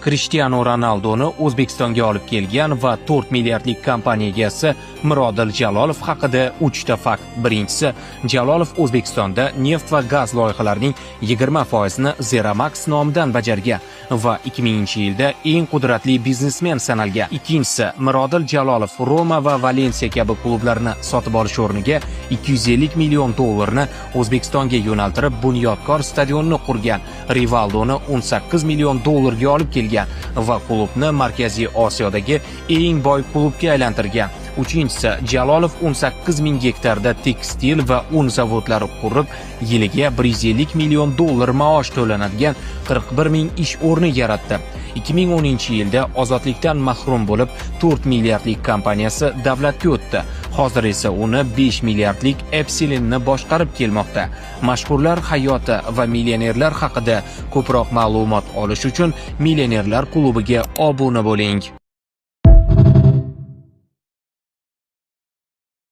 Krishtianu Ronaldoni O'zbekistonga olib kelgan va 4 milliardlik kompaniya egasi Mirodil Jalolov haqida 3 ta fakt. Birinchisi, Jalolov O'zbekistonda neft va gaz loyihalarining 20%ni Zeramax nomidan bajargan va 2000-yilda eng qudratli biznesmen sanalgan. Ikkinchisi, Mirodil Jalolov Roma va Valensiya kabi klublarni sotib olish o'rniga 250 million dollarni O'zbekistonga yo'naltirib, bunyodkor stadionni qurgan. Rivaldoni 18 million dollarga olib kelgan va klubni Markaziy Osiyodagi eng boy klubga aylantirgan. Uchinchisi, Jalolov 18 ming gektarda tekstil va un zavodlari qurib, yiliga 150 million dollar maosh to'lanadigan 41 ming ish o'rni yaratdi. 2010-yilda ozodlikdan mahrum bo'lib, 4 milliardlik kompaniyasi davlatga o'tdi. Hozir esa uni 5 milliardlik Epsilon'ni boshqarib kelmoqda. Mashhurlar hayoti va millionerlar haqida ko'proq ma'lumot olish uchun Millionerlar klubiga obuna bo'ling.